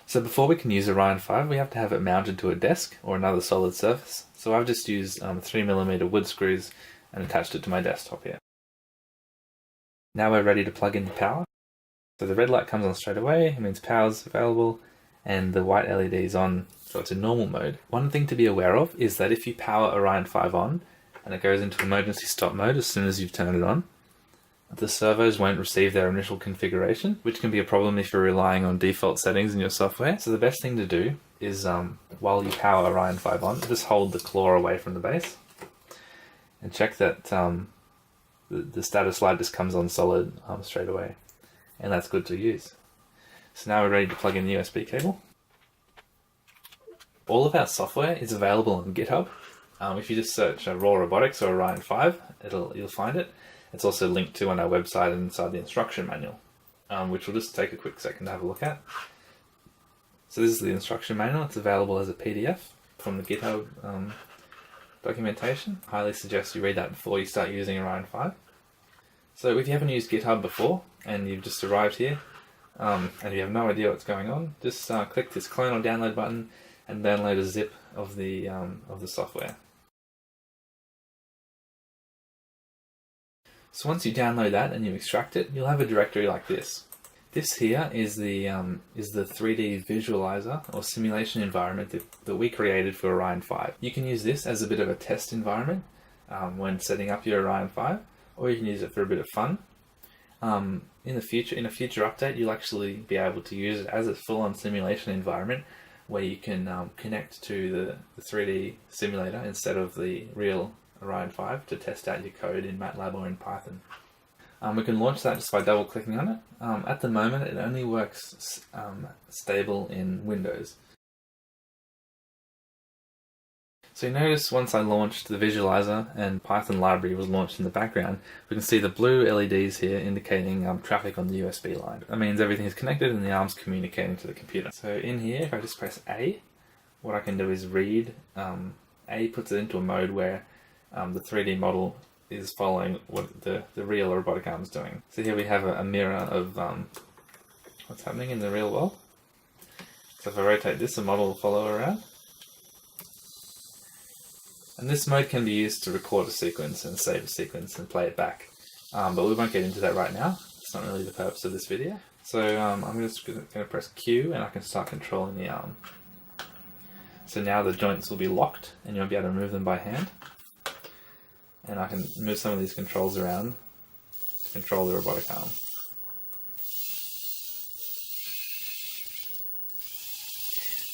So before we can use Orion5, we have to have it mounted to a desk or another solid surface. So I've just used 3mm wood screws and attached it to my desktop here. Now we're ready to plug in the power. So the red light comes on straight away, it means power's available, and the white LED is on, so it's in normal mode. One thing to be aware of is that if you power Orion5 on, and it goes into emergency stop mode as soon as you've turned it on, the servos won't receive their initial configuration, which can be a problem if you're relying on default settings in your software. So the best thing to do is, while you power Orion5 on, just hold the claw away from the base, and check that the status light just comes on solid straight away. And that's good to use. So now we're ready to plug in the USB cable. All of our software is available on GitHub. If you just search RAWrobotics or Orion5, you'll find it. It's also linked to on our website and inside the instruction manual, which we'll just take a quick second to have a look at. So this is the instruction manual. It's available as a PDF from the GitHub documentation. I highly suggest you read that before you start using Orion5. So if you haven't used GitHub before and you've just arrived here and you have no idea what's going on, just click this clone or download button and download a zip of the software. So once you download that and you extract it, you'll have a directory like this. This here is the 3D visualizer or simulation environment that we created for Orion5. You can use this as a bit of a test environment when setting up your Orion5, or you can use it for a bit of fun. In a future update, you'll actually be able to use it as a full-on simulation environment where you can connect to the 3D simulator instead of the real Orion5 to test out your code in MATLAB or in Python. We can launch that just by double-clicking on it. At the moment, it only works stable in Windows. So you notice once I launched the visualizer and Python library was launched in the background, we can see the blue LEDs here indicating traffic on the USB line. That means everything is connected and the arm's communicating to the computer. So in here, if I just press A, what I can do is read. A puts it into a mode where the 3D model is following what the real robotic arm is doing. So here we have a mirror of what's happening in the real world. So if I rotate this, the model will follow around. And this mode can be used to record a sequence and save a sequence and play it back. But we won't get into that right now. It's not really the purpose of this video. So I'm just going to press Q and I can start controlling the arm. So now the joints will be locked and you'll be able to move them by hand. And I can move some of these controls around to control the robotic arm.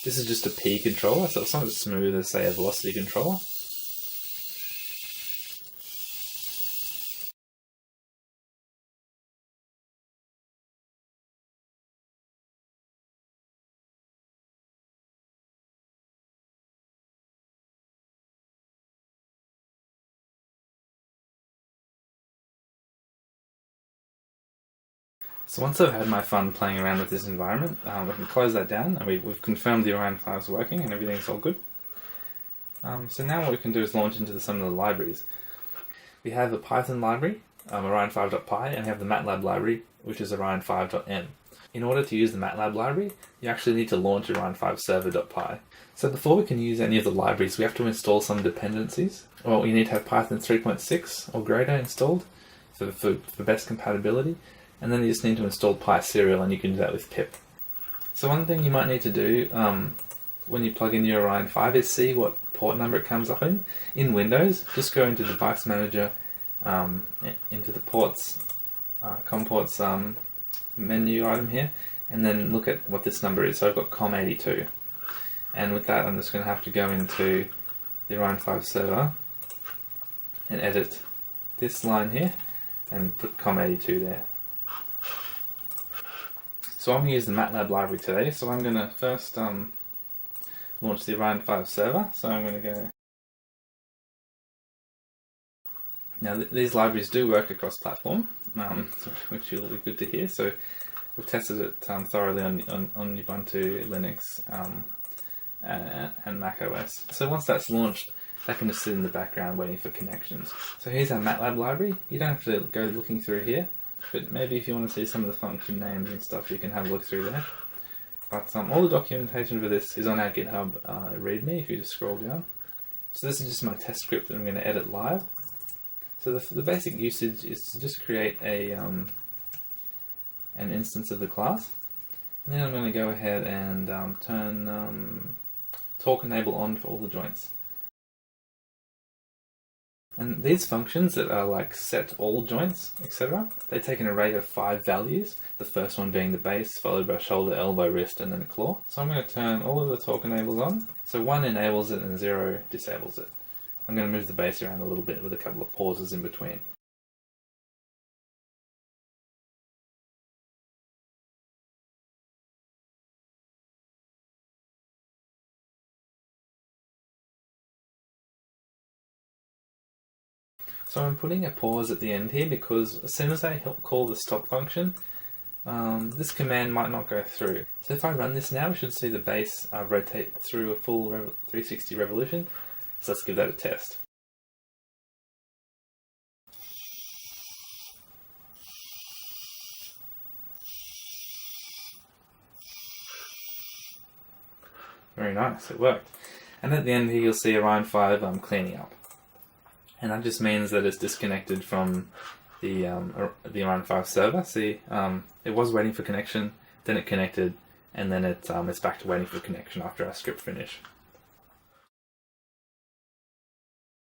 This is just a P controller, so it's not as smooth as, say, a velocity controller. So once I've had my fun playing around with this environment, we can close that down and we've confirmed the Orion5 is working and everything's all good. So now what we can do is launch into some of the libraries. We have a Python library, Orion5.py, and we have the MATLAB library, which is Orion5.m. In order to use the MATLAB library, you actually need to launch Orion5server.py. So before we can use any of the libraries, we have to install some dependencies. Well, you need to have Python 3.6 or greater installed for best compatibility. And then you just need to install PySerial, and you can do that with pip. So one thing you might need to do when you plug in your Orion5 is see what port number it comes up in. In Windows, just go into Device Manager, into the ports, COM ports menu item here, and then look at what this number is. So I've got COM82. And with that, I'm just going to have to go into the Orion5 server and edit this line here and put COM82 there. So I'm going to use the MATLAB library today, so I'm going to first launch the Orion5 server. So I'm going to go... Now these libraries do work across platform, which will be good to hear. So we've tested it thoroughly on Ubuntu, Linux and Mac OS. So once that's launched, that can just sit in the background waiting for connections. So here's our MATLAB library. You don't have to go looking through here. But maybe if you want to see some of the function names and stuff, you can have a look through there. But all the documentation for this is on our GitHub README if you just scroll down. So this is just my test script that I'm going to edit live. So the basic usage is to just create an instance of the class. And then I'm going to go ahead and turn talk enable on for all the joints. And these functions that are like set all joints, etc., they take an array of 5 values, the first one being the base, followed by shoulder, elbow, wrist, and then a claw. So I'm going to turn all of the talk enables on. So 1 enables it and 0 disables it. I'm going to move the base around a little bit with a couple of pauses in between. So I'm putting a pause at the end here because as soon as I call the stop function, this command might not go through. So if I run this now, we should see the base rotate through a full 360 revolution. So let's give that a test. Very nice, it worked. And at the end here you'll see Orion5 cleaning up. And that just means that it's disconnected from the Orion5 server. See, it was waiting for connection, then it connected, and then it's back to waiting for connection after our script finish.